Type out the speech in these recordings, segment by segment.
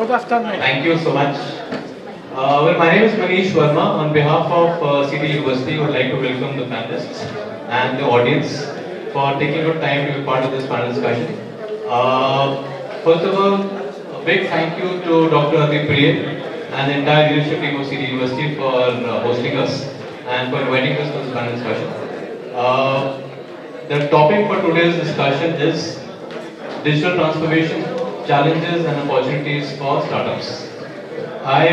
Good afternoon. Thank you so much. Well, my name is Manish Verma. On behalf of City University, I would like to welcome the panelists and the audience for taking your time to be part of this panel discussion. First of all, a big thank you to Dr. Atif Priye and the entire leadership team of City University for hosting us and for inviting us to this panel discussion. The topic for today's discussion is digital transformation, challenges and opportunities for startups. I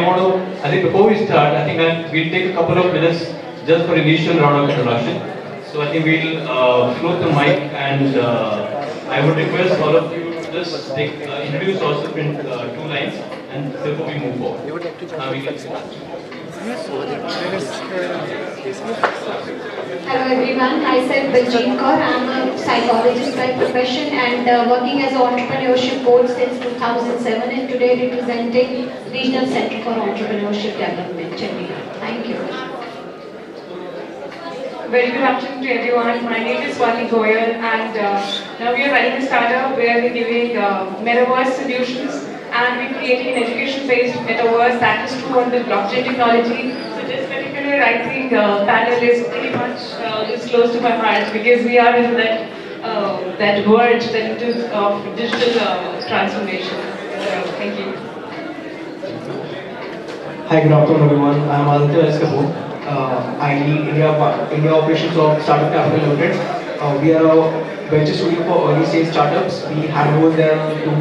think before we start, we'll take a couple of minutes just for initial round of introduction. So I think we'll float the mic and I would request all of you to just introduce yourself in 2 lines and before we move forward. We can start. Hello everyone, myself Baljeet Kaur. I am a psychologist by profession and working as an entrepreneurship coach since 2007 and today representing Regional Center for Entrepreneurship Development, Chandigarh. Thank you. Very good afternoon to everyone. My name is Swati Goyal and now we are running a startup where we're giving metaverse solutions and we're creating an education-based metaverse that is true on the blockchain technology. So this particular, I think, panel is pretty much is close to my heart because we are in that verge of digital transformation. So, thank you. Hi, good afternoon everyone. I am Aditya S. Kapoor. I lead India operations of Startup Capital Limited. We are a venture studio for early stage startups. We handle them to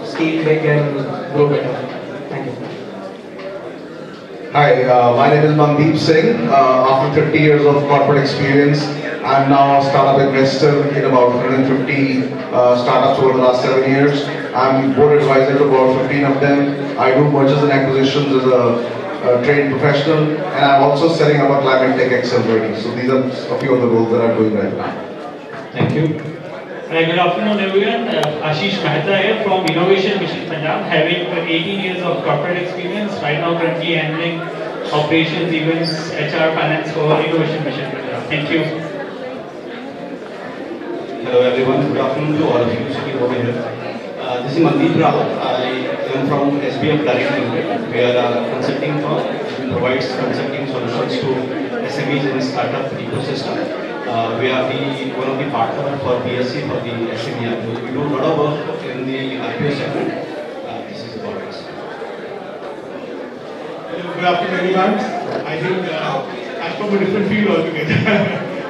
scale big and grow better. Thank you. Hi, my name is Mandeep Singh. After 30 years of corporate experience, I am now a startup investor in about 150 startups over the last 7 years. I am board advisor to about 15 of them. I do mergers and acquisitions as a trained professional, and I'm also setting up a climate tech accelerator. So these are a few of the roles that I'm doing right now. Thank you. Good afternoon everyone. Ashish Mehta here from Innovation Mission Punjab, having 18 years of corporate experience, right now currently handling operations, events, HR, finance for Innovation Mission Punjab. Thank you. Hello everyone, good afternoon to all of you sitting over here. This is Mandeep Rao. I am from SBF Direct Limited. We are a consulting firm who provides consulting solutions to SMEs in the startup ecosystem. We are one of the partners for BSC for the SME IPO. We do a lot of work in the IPO segment. This is about us. Good afternoon everyone. I think I'm from a different field altogether.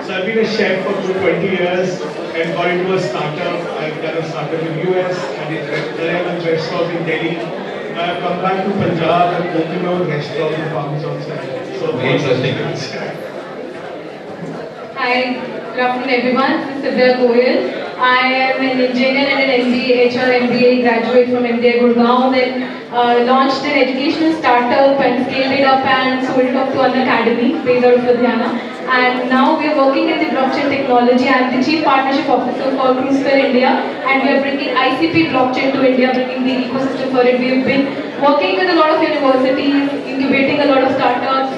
So I've been a chef for 20 years and got into a startup. I've done a startup in US and then I restaurant in Delhi. I've come back to Punjab and opened my own restaurant in Palm outside. So Very interesting. Hi, good afternoon everyone. This is Sibya Goyal. I am an engineer and an MBA, HR MBA graduate from MBA Gurgaon. Then launched an educational startup and scaled it up and sold it off to an academy based out of Ludhiana. And now we are working in the blockchain technology. I am the Chief Partnership Officer for Cruisefair India and we are bringing ICP blockchain to India, bringing the ecosystem for it. We have been working with a lot of universities, incubating a lot of startups,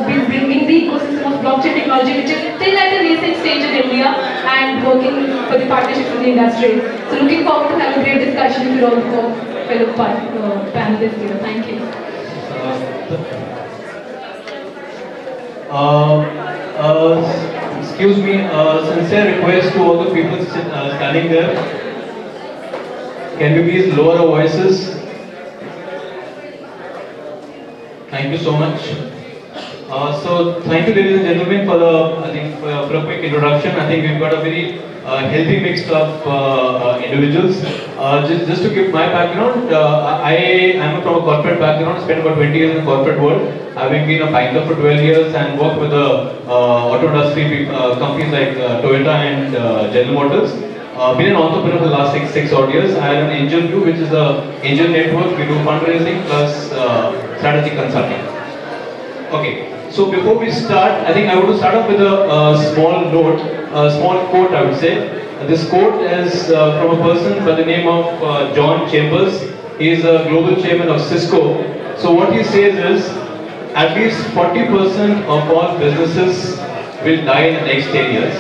bringing the ecosystem of blockchain technology, which is still at a nascent stage in India, and working for the partnership with the industry. So looking forward to have a great discussion with all the fellow panelists here. Thank you. Excuse me, sincere request to all the people standing there. Can we please lower our voices? Thank you so much. So thank you ladies and gentlemen for for a quick introduction. I think we've got a very healthy mix of individuals. Just to give my background, I am from a corporate background, spent about 20 years in the corporate world, having been a banker for 12 years and worked with the auto industry companies like Toyota and General Motors. Been an entrepreneur for the last six odd years. I have an angel view, which is the angel network. We do fundraising plus strategic consulting. Okay. So before we start, I think I want to start off with a small note, a small quote I would say. This quote is from a person by the name of John Chambers. He is a global chairman of Cisco. So what he says is, at least 40% of all businesses will die in the next 10 years.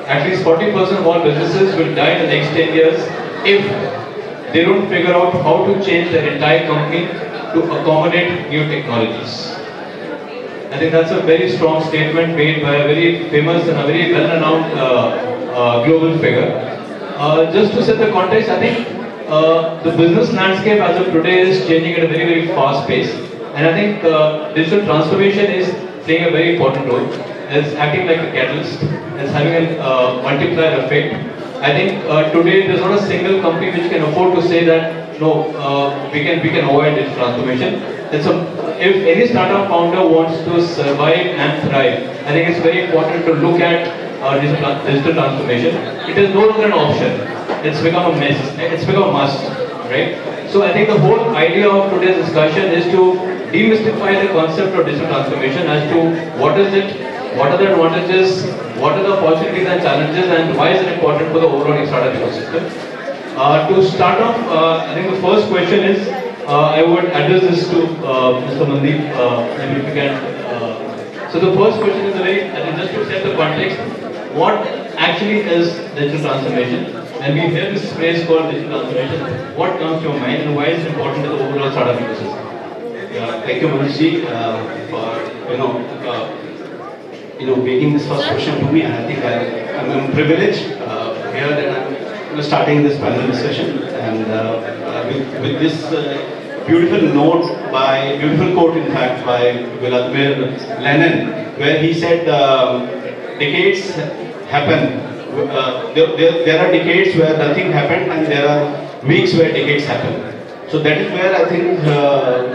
At least 40% of all businesses will die in the next 10 years if they don't figure out how to change their entire company to accommodate new technologies. I think that's a very strong statement made by a very famous and a very well-renowned global figure. Just to set the context, I think the business landscape as of today is changing at a very, very fast pace. And I think digital transformation is playing a very important role. It's acting like a catalyst. It's having a multiplier effect. I think today there's not a single company which can afford to say that no, we can avoid digital transformation. If any startup founder wants to survive and thrive, I think it's very important to look at digital transformation. It is no longer an option. It's become a mess. It's become a must, right? So I think the whole idea of today's discussion is to demystify the concept of digital transformation as to what is it, what are the advantages, what are the opportunities and challenges, and why is it important for the overall startup ecosystem. To start off, I think the first question is, I would address this to Mr. Mandeep, maybe if you can. So the first question is I think just to set the context, what actually is digital transformation? When we hear this phrase called digital transformation, what comes to your mind and why is it important to the overall startup ecosystem? Thank you, Manishji, for making this first question to me, and I think I'm privileged here that I'm starting this panel discussion, and with this beautiful beautiful quote in fact by Vladimir Lenin, where he said, decades happen. There are decades where nothing happened, and there are weeks where decades happen. So that is where I think,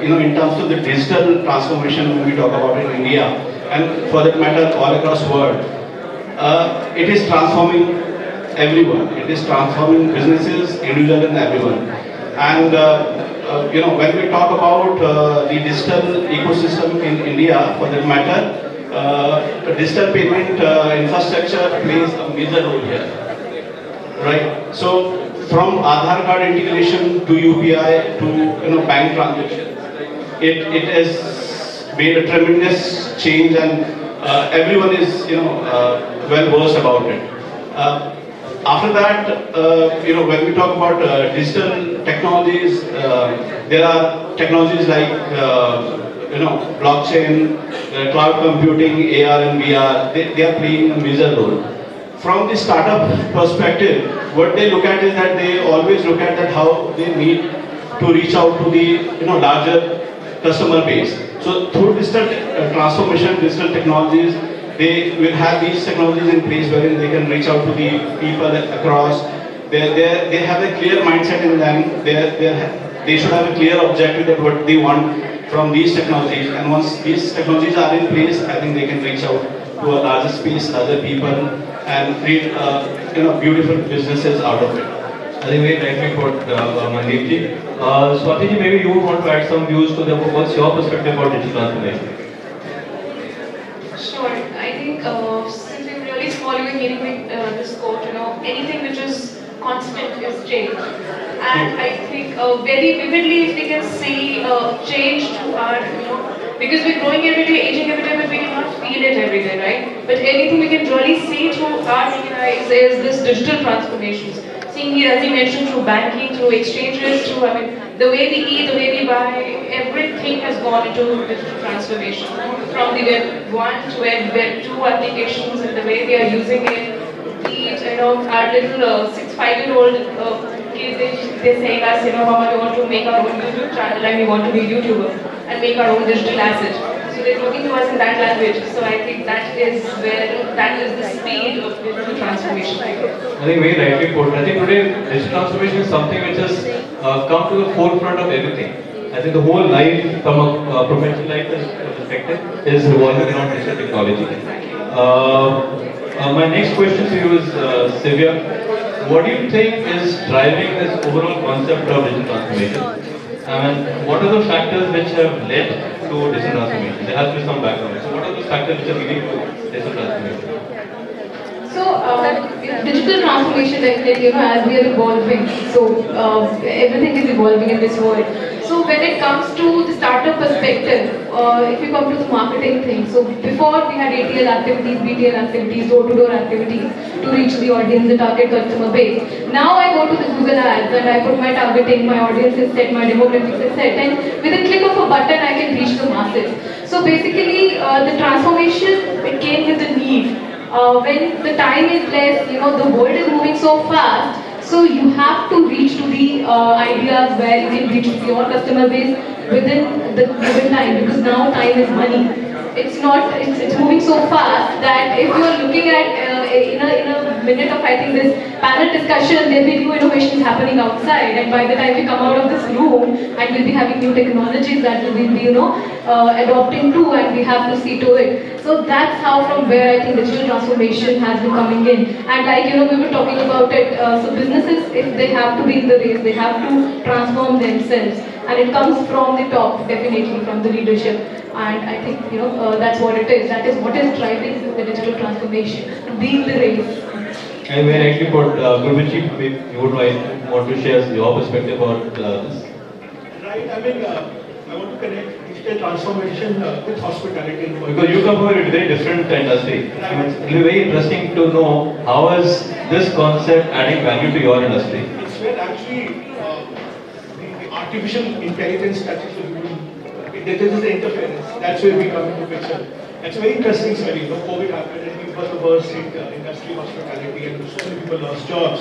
in terms of the digital transformation, when we talk about in India, and for that matter, all across the world, it is transforming everyone. It is transforming businesses, individuals, and everyone. And when we talk about the digital ecosystem in India, for that matter, digital payment infrastructure plays a major role here, right? So from Aadhaar card integration to UPI to bank transaction, it has made a tremendous change, and everyone is well versed about it. After that, when we talk about digital technologies, there are technologies like blockchain, cloud computing, AR and VR. They are playing a major role. From the startup perspective, what they look at is that they always look at that how they need to reach out to the larger customer base. So through digital transformation, digital technologies, they will have these technologies in place wherein they can reach out to the people across. They have a clear mindset in them. They should have a clear objective that what they want from these technologies. And once these technologies are in place, I think they can reach out to a larger space, other people, and create beautiful businesses out of it. I think very rightly put, Mandeep ji. Swati ji, maybe you would want to add some views to them. What's your perspective about digital transformation? Sure. I think since we're really following this quote, anything which is constant is change. And I think very vividly if we can see change to our, because we're growing every day, aging every day, but we cannot feel it every day, right? But anything we can really see through our naked eyes is this digital transformations. Seeing here, as you mentioned, through banking, through exchanges, through, the way we eat, the way we buy, everything has gone into digital transformation. From the Web 1 to Web 2 applications and the way we are using it. Our little 5-year-old kids, they say us, Mama, we want to make our own YouTube channel and we want to be YouTuber and make our own digital asset. So they're talking to us in that language. So I think that is the speed of digital transformation. I think very rightly put. I think today digital transformation is something which has come to the forefront of everything. I think the whole life from a professional life perspective is revolving around digital technology. My next question to you is, Sivya, what do you think is driving this overall concept of digital transformation? What are the factors which have led to digital transformation? There has to be some background. So what are those factors which are leading to digital transformation? So, digital transformation, as we are evolving, so everything is evolving in this world. So when it comes to the startup perspective, if you come to the marketing thing, so before we had ATL activities, BTL activities, door-to-door activities to reach the audience, the target customer base. Now I go to the Google Ads and I put my targeting, my audience is set, my demographics is set, and with a click of a button I can reach the masses. So basically, the transformation, it came with the need. When the time is less, the world is moving so fast, so you have to reach to the ideas where you can reach your customer base within the given time, because now time is money. It's moving so fast that if you are looking at in a minute of, I think, this panel discussion, there'll be new innovations happening outside, and by the time we come out of this room, and we'll be having new technologies that we'll be adopting to, and we have to see to it. So that's how, from where I think digital transformation has been coming in. And like we were talking about it, so businesses, if they have to be in the race, they have to transform themselves, and it comes from the top, definitely from the leadership. And I think that's what it is. That is what is driving the digital transformation, to be in the race. And we're actually for Gurbachi, if you would want to share your perspective about this. Right, I want to connect digital transformation with hospitality. Because you come from a very different industry. It will be very interesting to know how is this concept adding value to your industry. It's where actually the artificial intelligence touches the human. This is the interference. That's where we come into picture. It's a very interesting study. COVID happened and it was the worst hit industry, hospitality, and so many people lost jobs.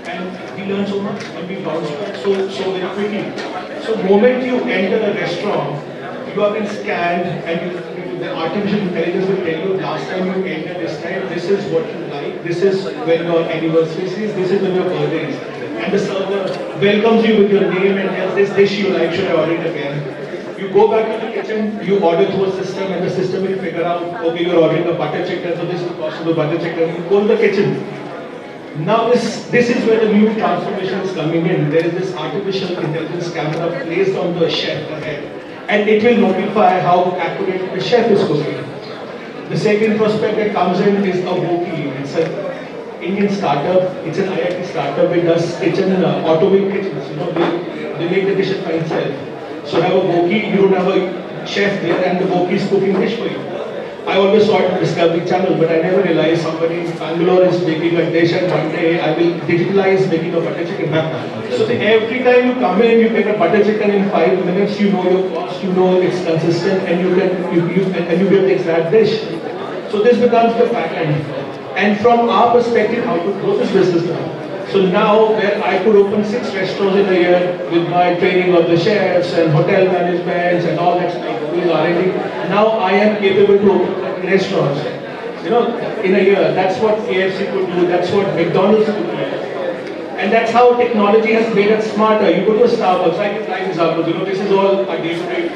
And we learned so much and we bounced back so very quickly. So the moment you enter a restaurant, you have been scanned and the artificial intelligence will tell you last time you entered this time, this is what you like, this is when your anniversary is, this is when your birthday is. And the server welcomes you with your name and tells this dish you like, should I order it again? You go back to the kitchen, you order through a system, and the system will figure out, okay, you're ordering a butter chicken, so this is the cost of the butter chicken. You go to the kitchen. Now this is where the new transformation is coming in. There is this artificial intelligence camera placed on the chef ahead, and it will notify how accurate the chef is cooking. The second prospect that comes in is a Woki. It's an Indian startup. It's an IIT startup. It does kitchen, automate kitchens. They make the dishes by itself. So have a Woki, you don't have a chef there, and the Woki is cooking dish for you. I always saw it on Discovery Channel, but I never realized somebody in Bangalore is making a dish, and one day I will digitalize making a butter chicken. So every time you come in, you make a butter chicken in 5 minutes, you know your cost, you know it's consistent, and you get the exact dish. So this becomes the back end. And from our perspective, how to grow this business now. So now, where I could open 6 restaurants in a year with my training of the chefs and hotel managements and all that stuff, doing R&D, now I am capable to open restaurants. In a year. That's what KFC could do. That's what McDonald's could do. And that's how technology has made us smarter. You go to a Starbucks. I give live examples. This is all a day-to-day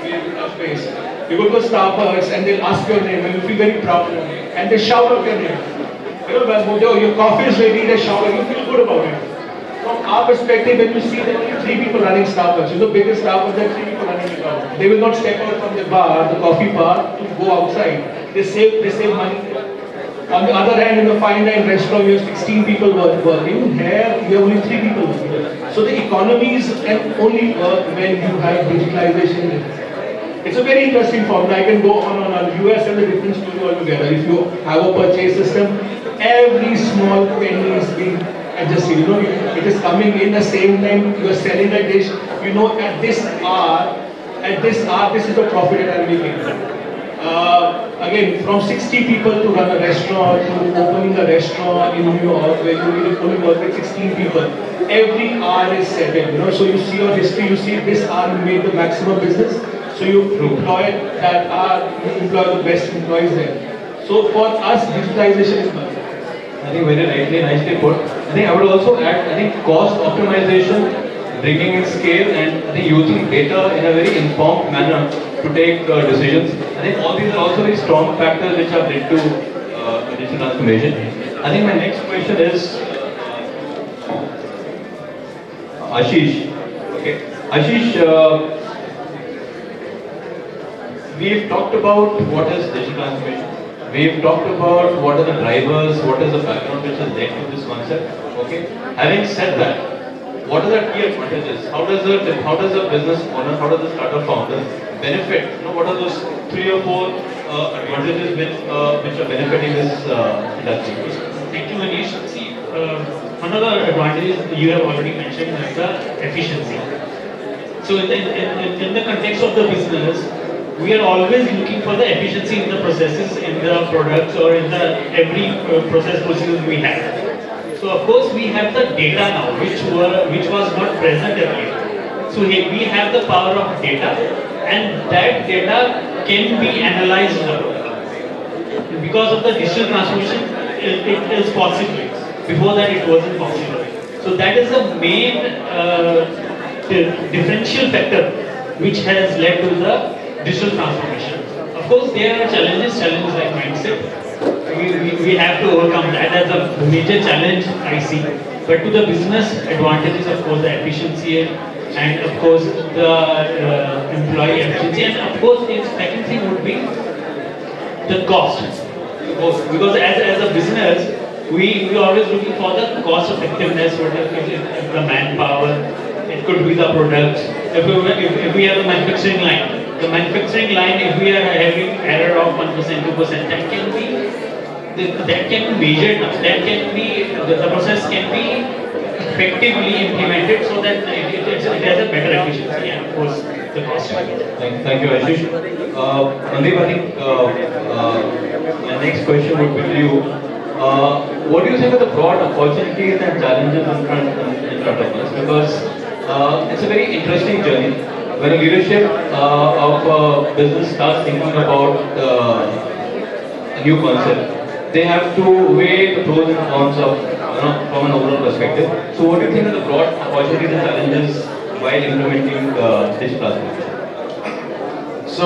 space. You go to a Starbucks and they'll ask your name and you feel very proud, and they shout out your name. Your coffee is ready, they shout, you feel good about it. From our perspective, when you see there are only 3 people running Starbucks, biggest Starbucks, there are 3 people running it. They will not step out from the bar, the coffee bar, to go outside. They save money. On the other hand, in the fine dine restaurant, you have 16 people working. Here, you have only 3 people working. So the economies can only work when you have digitalization. It's a very interesting formula. I can go on. US has a different story altogether. If you have a purchase system, every small penny is being adjusted. It is coming in the same time you are selling the dish. At this hour, this is the profit that I'm making. Again, from 60 people to run a restaurant, to opening a restaurant in New York, where you need to only work with 16 people. Every hour is settled. So you see your history, you see this hour you made the maximum business. So you employ that hour, you employ the best employees there. So for us, digitalization is money. I think very rightly, nicely put. I think I would also add, cost optimization, bringing in scale, and I think using data in a very informed manner to take decisions. I think all these are also very strong factors which have led to digital transformation. I think my next question is Ashish. Okay, Ashish. We've talked about what is digital transformation. We've talked about what are the drivers, what is the background which has led to this concept. Okay. Having said that, what are the key advantages? How does the business owner, how does the startup founder benefit, what are those 3 or 4 advantages which are benefiting this industry? Thank you, Manish. See, one of the advantages you have already mentioned is the efficiency. So in the context of the business, we are always looking for the efficiency in the processes, in the products, or in the every process procedures we have. So of course we have the data now, which was not present earlier. So here we have the power of data, and that data can be analyzed now. Because of the digital transformation, it is possible. Before that, it wasn't possible. So that is the main differential factor which has led to the digital transformation. Of course, there are challenges like mindset. We have to overcome that as a major challenge I see. But to the business advantages, of course, the efficiency and of course the employee efficiency, and of course the second thing would be the cost. Because as a business, we are always looking for the cost effectiveness, whether it is the manpower, it could be the products. If we have a manufacturing line, the manufacturing line, if we are having error of 1%, 2%, that can be measured now. That can be, the process can be effectively implemented so that it has a better efficiency and of course the cost. Thank you, Ashish. Mandeep, I think my next question would be to you. What do you think are the broad opportunities and challenges in front of us? Because it's a very interesting journey. When a leadership of a business starts thinking about a new concept, they have to weigh the pros and cons of, from an overall perspective. So, what do you think are the broad opportunities and challenges while implementing digital transformation? So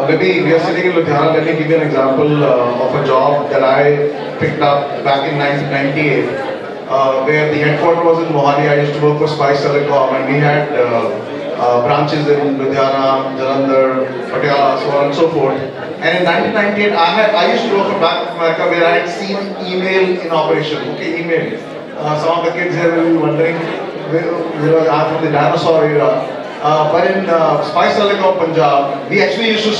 we are sitting in Ludhiana. Let me give you an example of a job that I picked up back in 1998, where the headquarters was in Mohali. I used to work for Spice Telecom, and we had branches in Ludhiana, Jalandhar, Patiala, so on and so forth. And in 1998, I used to work for Bank of America, where I had seen email in operation. Okay, email. Some of the kids here will be wondering, I'm from the dinosaur era. But in Spice Telecom Punjab, we actually used to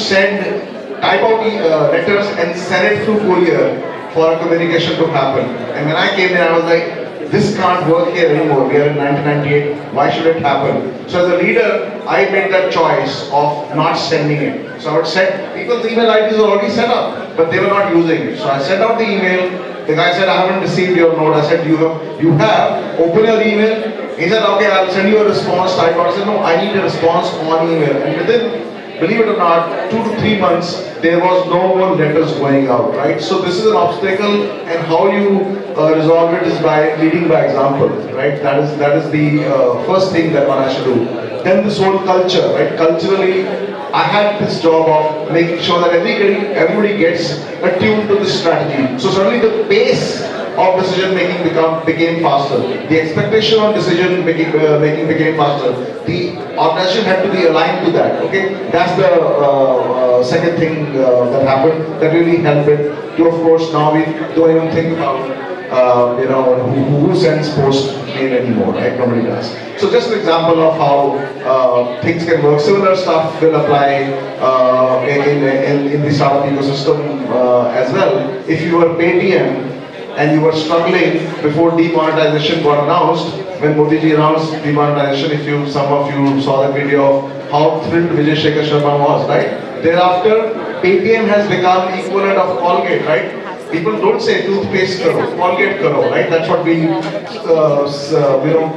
type out letters and send it through courier for communication to happen. And when I came there, I was like, this can't work here anymore. We are in 1998. Why should it happen? So as a leader, I made that choice of not sending it. So I would send, people's email IDs were already set up, but they were not using it. So I sent out the email. The guy said, I haven't received your note. I said, you have, open your email. He said, okay, I'll send you a response type. I said, no, I need a response on email. And within, believe it or not, 2 to 3 months, there was no more letters going out, right? So this is an obstacle, and how you resolve it is by leading by example, right? That is the first thing that one has to do. Then this whole culture, right? Culturally, I had this job of making sure that everybody gets attuned to this strategy. So suddenly the pace of decision making became faster. The expectation on decision making became faster. The organization had to be aligned to that. Okay, that's the second thing that happened that really helped it. To, of course, now we don't even think about who sends post mail anymore, right? Nobody does. So just an example of how things can work. Similar stuff will apply in the startup ecosystem as well. If you were Paytm and you were struggling before demonetization got announced, when Modi ji announced demonetization, some of you saw the video of how thrilled Vijay Shekhar Sharma was, right? Thereafter, Paytm has become equivalent of Colgate, right? People don't say toothpaste karo, Colgate karo, right? That's what we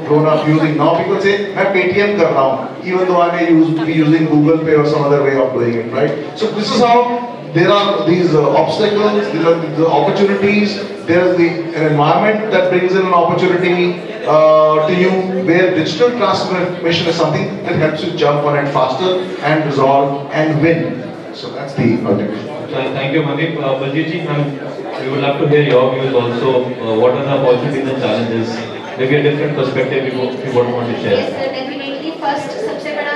grown up using. Now people say, I'm Paytm kar raha hu, even though I may be using Google Pay or some other way of doing it, right? So this is how there are these obstacles, there are the opportunities, there is an environment that brings in an opportunity to you, where digital transformation is something that helps you jump on it faster and resolve and win. So that's the ultimate. Thank you, Mandeep. Baljeet ji, we would love to hear your views also. What are the opportunities and challenges? Maybe a different perspective you would want to share. Yes, sir, definitely. First, सबसे बड़ा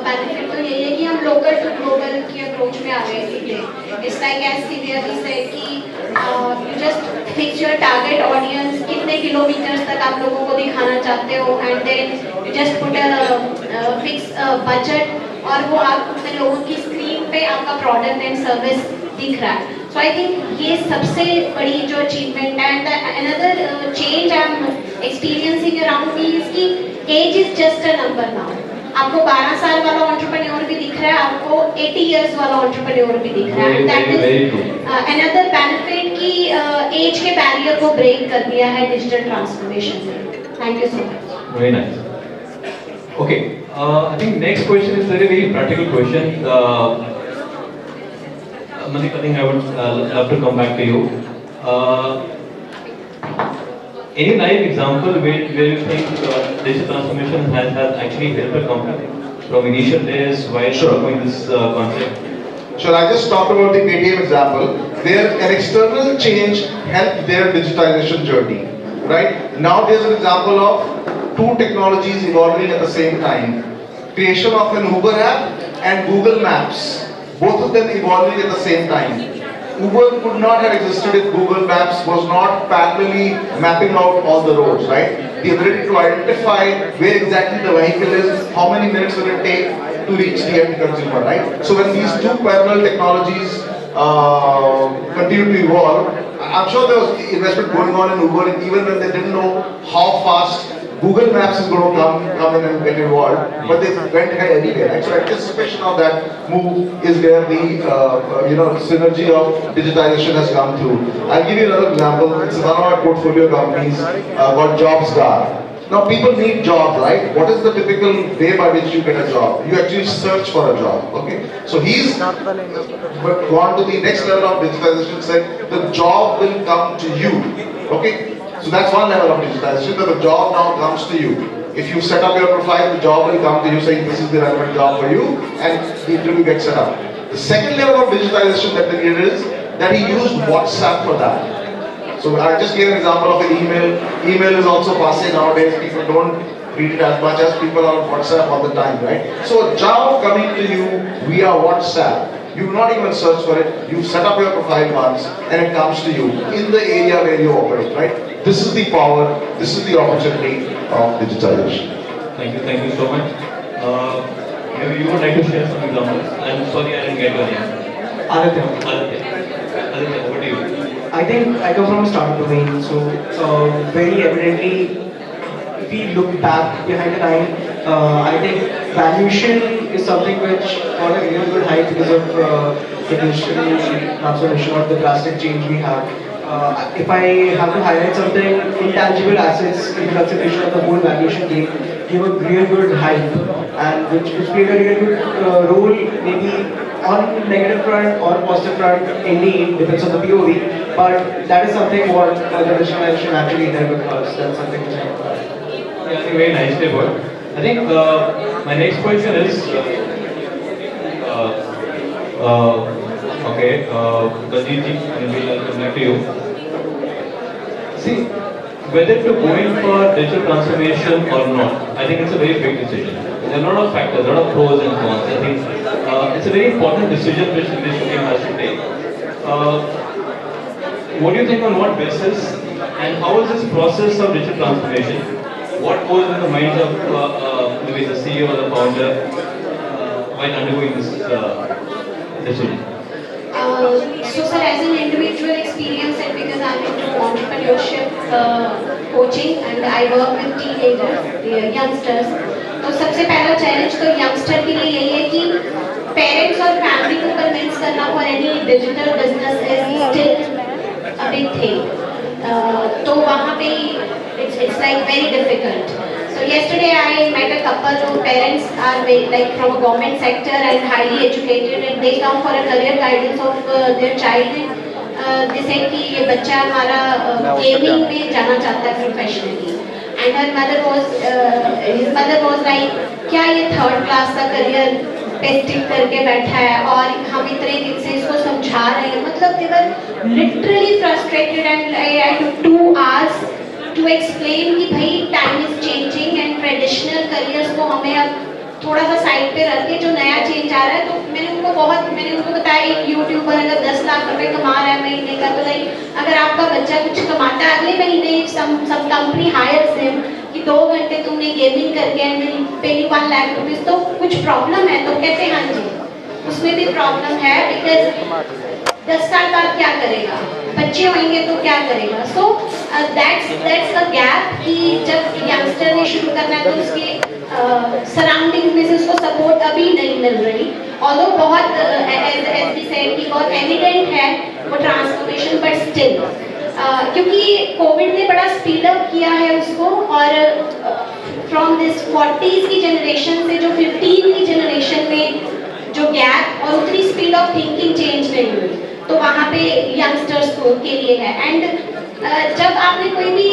benefit तो यही है कि हम local to global की approach में आ गए सीधे. It's like as Sivya said कि you just fix your target audience, कितने kilometers तक आप लोगों को दिखाना चाहते हो, and then you just put a fixed budget और वो आप लोगों की स्क्रीन पे आपका प्रोडक्ट एंड सर्विस दिख रहा है. So I think ये सबसे बड़ी जो अचीवमेंट है. And another change I am experiencing around me is कि age is just a number now. आपको 12 साल वाला एंटरप्रेन्योर भी दिख रहा है, आपको 80 इयर्स वाला एंटरप्रेन्योर भी दिख रहा है. दैट इज अनदर बेनिफिट कि एज के बैरियर को ब्रेक कर दिया है डिजिटल ट्रांसफॉर्मेशन ने. Thank you so much. Very nice. Okay, I think next question is very practical question. Mandeep, I think I would love to come back to you. Any live example where you think digital transformation has actually helped a company from initial days while developing this concept? Sure, I just talked about the Paytm example, where an external change helped their digitization journey, right? Now there's an example of two technologies evolving at the same time. Creation of an Uber app and Google Maps, both of them evolving at the same time. Uber could not have existed if Google Maps was not parallelly mapping out all the roads, right? The ability to identify where exactly the vehicle is, how many minutes will it take to reach the end consumer, right? So when these two parallel technologies continue to evolve, I'm sure there was investment going on in Uber, and even when they didn't know how fast Google Maps is going to come in and get involved, but they went ahead anyway, right? So anticipation of that move is where the synergy of digitization has come through. I'll give you another example. It's one of our portfolio companies called JobsGar. Now people need jobs, right? What is the typical way by which you get a job? You actually search for a job, okay? So he's gone to the next level of digitization, said the job will come to you, okay? So that's one level of digitization, that the job now comes to you. If you set up your profile, the job will come to you saying this is the relevant job for you, and the interview gets set up. The second level of digitization that they did is that he used WhatsApp for that. So I just gave an example of an email. Email is also passing nowadays. People don't read it as much as people are on WhatsApp all the time, right? So a job coming to you via WhatsApp. You not even search for it. You set up your profile once, and it comes to you in the area where you operate, right? This is the power. This is the opportunity of digitization. Thank you so much. Maybe you would like to share some examples. I'm sorry I didn't get your name. Aditya. Aditya, what do you? I think I come from a startup domain, so very evidently, if we look back behind the line, I think valuation is something which got a real good height because of the digital transformation or the drastic change we have. If I have to highlight something, intangible assets in consideration of the whole valuation game give a real good hype, and which played a real good role maybe on negative front or positive front, indeed depends on the POV, but that is something what the digitalization actually helped us. That's something which I Yeah, I think very nicely put. I think my next question is, okay, Baljeet ji, we'll come back to you. See, whether to go in for digital transformation or not, I think it's a very big decision. There are a lot of factors, a lot of pros and cons. I think it's a very important decision which this team has to take. What do you think, on what basis, and how is this process of digital transformation? What goes in the minds of maybe the CEO or the founder while undergoing this decision? So sir, as an individual experience, and because I'm into entrepreneurship coaching and I work with teenagers, youngsters, तो सबसे पहला challenge तो youngster के लिए यही है कि parents और फैमिली को कन्विंस करना for any digital business is still a big thing. तो वहाँ पे it's like very difficult. So yesterday I met a couple whose parents are like from a government sector and highly educated, and they come for a career guidance of their child. They said कि ये बच्चा हमारा gaming में जाना चाहता है professionally. And her mother his mother was like, क्या ये थर्ड क्लास का करियर पे स्टिक करके बैठा है और हम इतने दिन से इसको समझा रहे हैं. मतलब they were literally frustrated, and I took 2 hours to explain कि भाई time is changing and traditional careers को हमें अब थोड़ा सा साइड पे रख के जो नया चेंज आ रहा है. तो मैंने उनको बताया एक यूट्यूबर अगर 10 लाख रुपए कमा रहा है महीने का, तो लाइक अगर आपका बच्चा कुछ कमाता है अगले महीने some company hires him कि 2 घंटे तुमने गेमिंग करके and will pay you 1 lakh rupees, तो कुछ प्रॉब्लम है? तो कहते हैं हाँ जी, उसमें भी प्रॉब्लम है, बिकॉज 10 साल बाद क्या करेगा, बच्चे होंगे तो क्या करेगा? सो दैट्स अ गैप कि जब यंगस्टर ने शुरू करना है तो उसके सराउंडिंग में से उसको सपोर्ट अभी नहीं मिल रही, ऑल्दो बहुत एज वी सेड कि बहुत एविडेंट है वो ट्रांसफॉर्मेशन, बट स्टिल क्योंकि कोविड ने बड़ा स्पीड अप किया है उसको, और फ्रॉम दिस 40s की जनरेशन से जो 15 की जनरेशन में जो गैप और उतनी स्पीड ऑफ थिंकिंग चेंज नहीं हुई, तो वहाँ पे यंगस्टर्स को के लिए है। एंड जब आपने कोई भी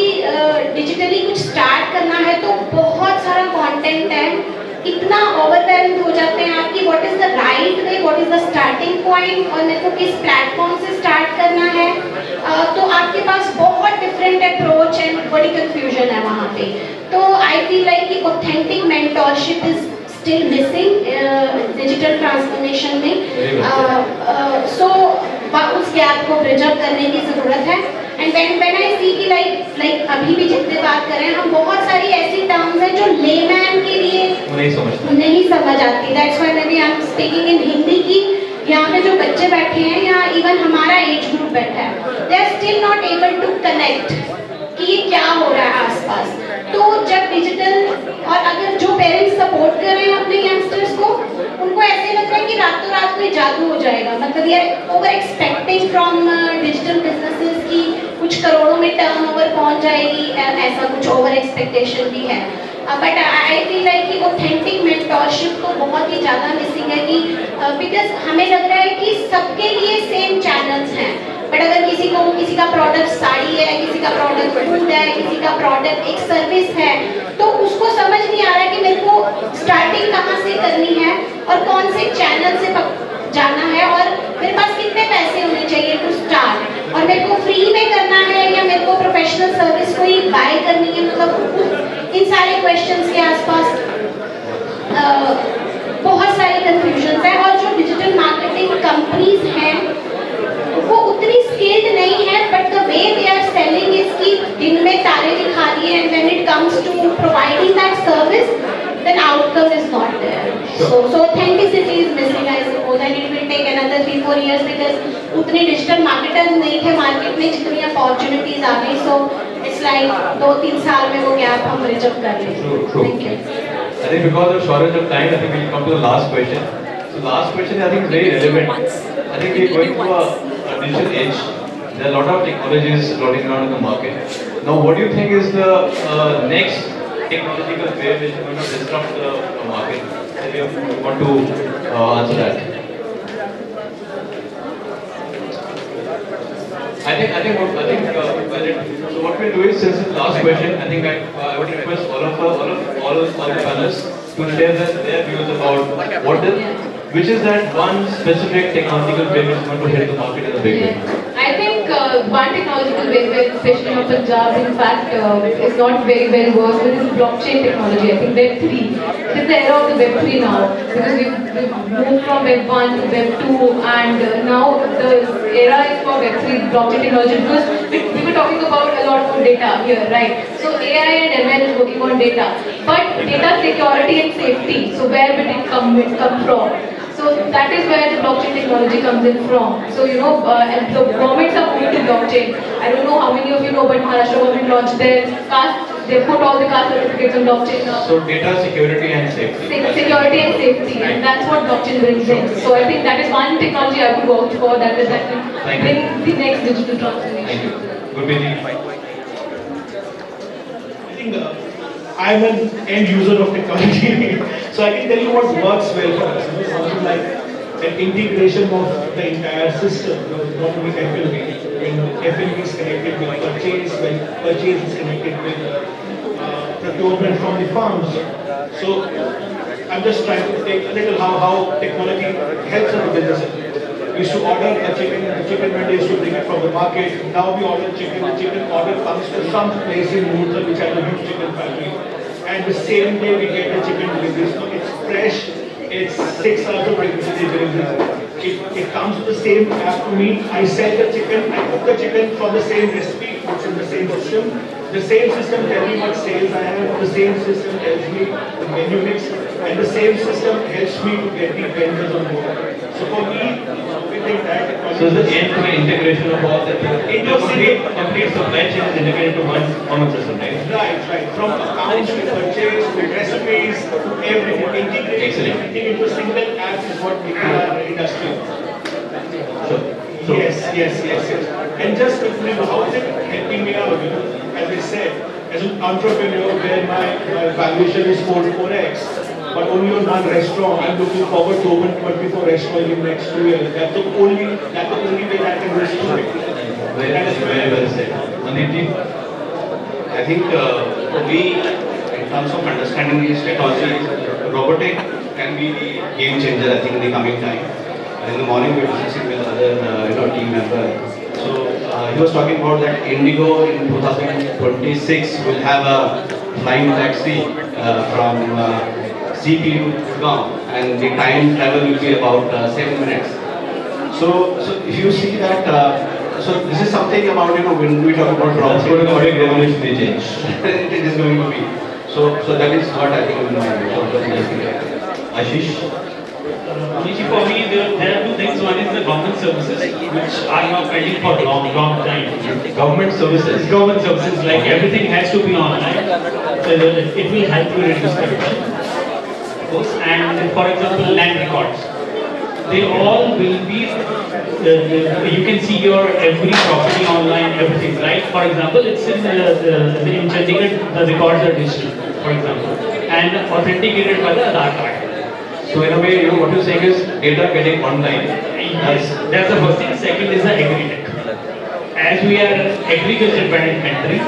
डिजिटली कुछ स्टार्ट करना है तो बहुत सारा कंटेंट है, इतना ओवरवेल्म हो जाते हैं आपकी what is the right way, what is the starting point, और मेरे को किस प्लेटफॉर्म से स्टार्ट करना है, तो आपके पास बहुत डिफरेंट अप्रोच एंड बड़ी कंफ्यूजन है वहाँ पे। तो आई फील लाइक कि authentic mentorship is still missing digital transformation में, so उस गैप को ब्रिज अप करने की जरूरत है। एंड when I see कि like अभी भी जितने बात कर रहे हैं हम, बहुत सारी ऐसी टर्म्स हैं जो लेमैन के लिए नहीं समझ आती, that's why maybe I'm speaking in Hindi की यहाँ पे जो बच्चे बैठे हैं या इवन हमारा एज ग्रुप बैठा है, they are still not able to connect कि ये क्या हो रहा है आसपास। तो जब डिजिटल, और अगर जो पेरेंट्स सपोर्ट कर रहे हैं अपने यंगस्टर्स को, उनको ऐसे लग रहा है कि रातों रात कोई जादू हो जाएगा, मतलब ये over expecting from digital businesses की कुछ करोड़ों में टर्नओवर पहुंच जाएगी, ऐसा कुछ ओवर एक्सपेक्टेशन भी है। बट आई फील लाइक कि ऑथेंटिक मेंटोरशिप तो बहुत ही ज़्यादा मिसिंग है, कि बिकॉज हमें लग रहा है कि सबके लिए सेम चैनल्स हैं, बट अगर किसी का प्रोडक्ट साड़ी है, किसी का प्रोडक्ट फूड है, किसी का प्रोडक्ट एक सर्विस है, तो उसको समझ नहीं आ रहा है कि मेरे को स्टार्टिंग कहाँ से करनी है और कौन से चैनल से जाना है, और मेरे पास कितने पैसे होने चाहिए टू स्टार्ट, और मेरे को फ्री में करना है या मेरे को प्रोफेशनल सर्विस कोई बाय करनी है, मतलब इन सारे क्वेश्चंस के आसपास बहुत सारी कंफ्यूजन है। और जो डिजिटल मार्केटिंग कंपनीज हैं वो उतनी स्किल्ड नहीं है, but the way they are selling is कि दिन में तारे दिखा रही है, and when it comes to providing that service then outcome is not there. So authenticity is missing, I suppose, and it will take another 3-4 years because उतने digital marketers नहीं थे मार्केट में जितनी opportunities आ गई, so it's like 2-3 साल में वो gap हम bridge up कर लें। Thank you. I think because of shortage of time, I think we'll come to the last question. So last question I think is very relevant. I think we're going through a digital age. There are a lot of technologies floating around in the market. Now, what do you think is the next technological wave which is going to disrupt the market? If you want to answer that. So what we'll do is, since it's the last question, I think I would request all the panelists to share their views about which is that one specific technological wave which is going to hit the market in a big way. I think one technological wave, especially in Punjab, in fact, is not very well versed with is blockchain technology. I think Web3. It is the era of the Web3 now, because we've moved from Web1 to Web2, and now the era is for Web3 blockchain technology, because we were talking about a lot of data here, right? So AI and ML is working on data, but data security and safety. So where will it come from? So that is where the blockchain technology comes in from. So and the governments are moving to blockchain. I don't know how many of you know, but Maharashtra government launched their caste. They put all the caste certificates on blockchain now. So data security and safety. Security and safety, and that's what blockchain brings in. So I think that is one technology I would vouch for. That is bring the next digital transformation. Thank you. Gurpreet. I think I'm an end user of technology, so I can tell you what works well for us. Something like an integration of the entire system, not only F&B. When F&B is connected with purchase, when purchase is connected with procurement from the farms. So I'm just trying to take a little how technology helps us with this. We used to order a chicken, the chicken vendor used to bring it from the market. Now we order chicken, the chicken order comes to some place in Murtha which has a huge chicken factory. And the same day we get the chicken delivery. So it's fresh, it's 6 hours of delivery. it comes with the same app to me. I sell the chicken, I cook the chicken from the same recipe, it's in the same system. The same system tells me what sales I have, the same system tells me the menu mix, and the same system helps me to get the vendors on board. So for me, we think that... So the end-to-end integration of all that, Into a complete supply chain is integrated into one common system, right? Right. From accounts to purchase to recipes to everything, integrating Excellent. everything into a single app is what we are industry. So, Yes. And just quickly, how's it helping me out? You know, as I said, as an entrepreneur, where my valuation is 4x, but only on one restaurant, I'm looking forward to open 24 restaurants in the next 2 years. That's the only way I can risk to it. very well said. Mandeep, I think we, in terms of understanding these technologies, robotic can be the game changer, I think, in the coming time. In the morning, we were discussing with other team members. So he was talking about that Indigo in 2026 will have a flying taxi from CP to Gurgaon, and the time travel will be about 7 minutes. So if you see that, so this is something about, when we talk about that's going to be a revolutionary change. it is going to be. So that is what I think will be. Ashish? Nishi, for me, there are two things. One is the government services, which are now pending for long time. Government services. Government services, like everything has to be online. So it will help you reduce corruption. Of course. And for example, land records. They all will be, you can see your every property online, everything, right? For example, it's in Chandigarh, the records are digital, for example, and authenticated by the Aadhaar card. So in a way, what you're saying is data getting online. Yes, that's the first thing. Second is the agri-tech. As we are an agriculture-dependent country,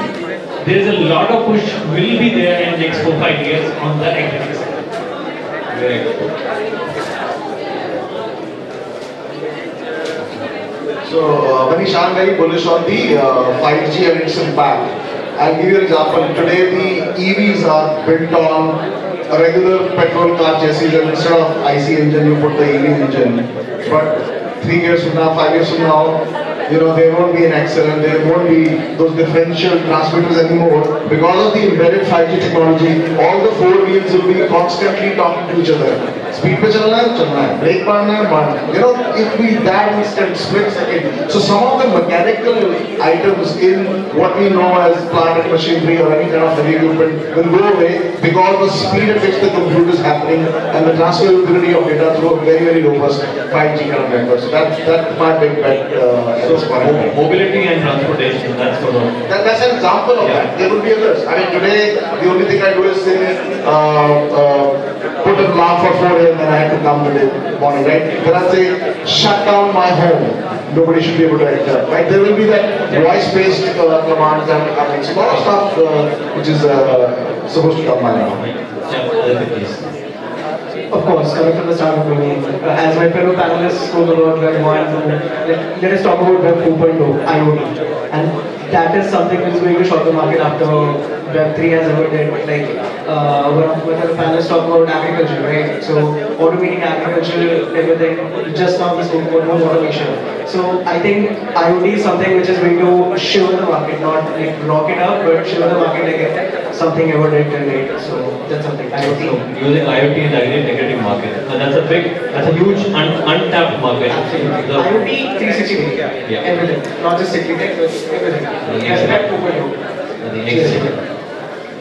there is a lot of push will be there in the next 4-5 years on the agriculture sector. Very good. So, Manish, I'm very bullish on the 5G and its impact. I'll give you an example. Today, the EVs are built on a regular petrol car chassis, and instead of IC engine, you put the EV engine. But 3 years from now, 5 years from now, there won't be an axle and there won't be those differential transmitters anymore. Because of the embedded 5G technology, all the 4 wheels will be constantly talking to each other. Speed pe chalna hai, brake marna hai, it will be that instant, split second. So some of the mechanical items in what we know as plant and machinery or any kind of heavy equipment will go away because the speed at which the compute is happening and the transferability of data through a very, very robust 5G kind of network. So that's my big bet. Mobility and transportation, that's sort of... That's an example of that. There will be others. I mean, today, the only thing I do is say, put an alarm for 4 a.m. and I have to come today morning, right? Then I'll say, shut down my home. Nobody should be able to enter, right? There will be that voice-based commands that are coming. So a lot of stuff which is supposed to come by now. Of course, coming from the start of domain, as my fellow panelists spoke about Web 1, let us talk about Web 2.0, IoT. And that is something which is going to shock the market after Web 3 has ever did. Like, one of the panelists talk about agriculture, right? So, automating agriculture, everything, just now we spoke about more automation. So, I think IoT is something which is going to shiver the market, not like rock it up, but shiver the market like something ever did till date. So, that's something, IoT. So, using IoT in the agri-tech market, that's a huge untapped market. Absolutely. IoT 360, everything, not just tech, but everything. Yes, Web 2.0.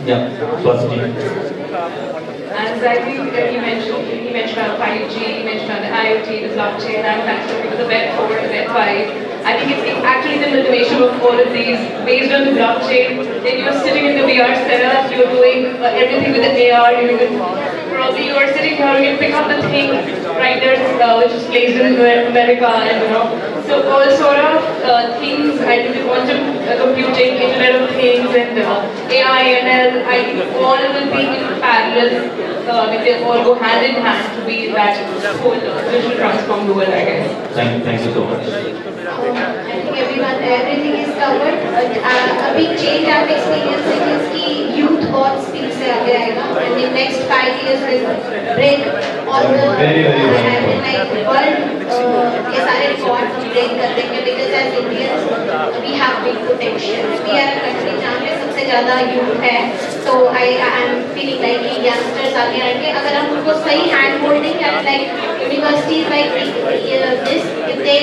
Yeah, Swati. As I think he mentioned about 5G, he mentioned about the IoT, the blockchain, and that's talking about the Web 4, the Web 5. I think it's actually the amalgamation of all of these based on the blockchain. Then you're sitting in the VR setup, you're doing everything with the AR, probably you're sitting here, you pick up the thing right there, which is placed in America, and so all sort of things, I think the quantum computing, Internet of Things, and AI, ML, I think all will be in parallel, they all go hand in hand to be that whole digital transform the world, I guess. Thank you so much. I think everything is covered. A big change I'm experiencing is कि youth बहुत speed से आगे आएगा and in next 5 years will break all the Very, very well. I mean like world के सारे records हम break कर देंगे because as Indians we have big potential. We are a country जहाँ पे सबसे ज़्यादा youth है, so I am feeling like कि youngsters आगे आएंगे अगर हम उनको सही hand holding and like universities like this, if they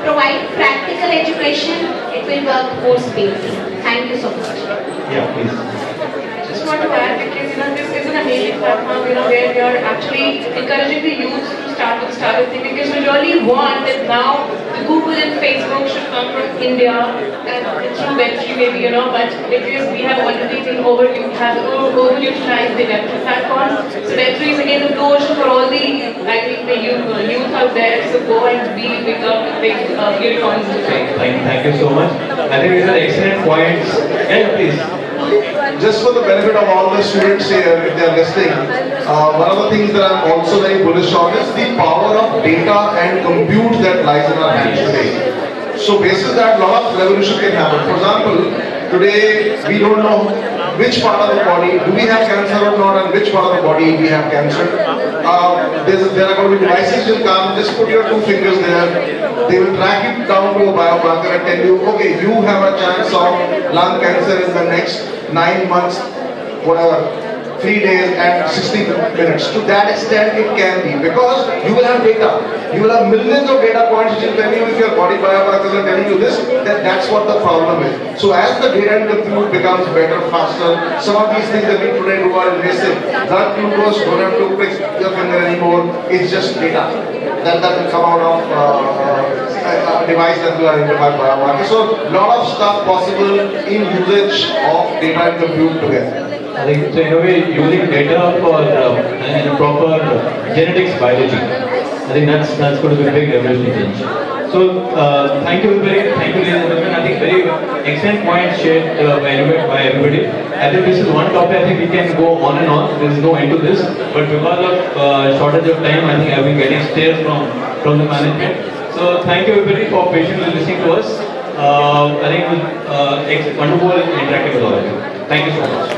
provide practical education, it will work more speedily. Thank you so much. Yeah, please. Just want to add because this is an amazing platform where we are actually encouraging the youth to start with startup thing because we really want that now the Google and Facebook should come from India and through Web3 maybe but because we have already been overutilized the Web2 platform, so Web3 is again the blue ocean for all the I think the youth out there, so go and become big unicorns in the space. Thank you so much. I think these are excellent points. Yeah, please. Just for the benefit of all the students here, if they are listening, one of the things that I'm also very bullish on is the power of data and compute that lies in our hands today. So basis that, a lot of revolution can happen. For example, today we don't know which part of the body, do we have cancer or not, and which part of the body we have cancer. There are going to be devices will come, just put your 2 fingers there, they will track it down to a biomarker and tell you, okay, you have a chance of lung cancer in the next 9 months, whatever, 3 days and 60 minutes. To that extent it can be, because you will have data. You will have millions of data points which will tell you if your body biomarkers are telling you this, then that's what the problem is. So as the data and compute becomes better, faster, some of these things that we today do are invasive. Blood glucose, don't have to prick your finger anymore, it's just data. That will come out of a device that will identify biomarkers. So lot of stuff possible in usage of data and compute together. I think so in a way using data for in proper genetics biology. I think that's going to be a big revolutionary change. So thank you ladies and gentlemen. I think very excellent points shared by everybody. I think this is one topic. I think we can go on and on. There is no end to this. But because of shortage of time, I think I've been getting stares from the management. So thank you everybody for patiently listening to us. I think it was wonderful interacting with all of you. Thank you so much.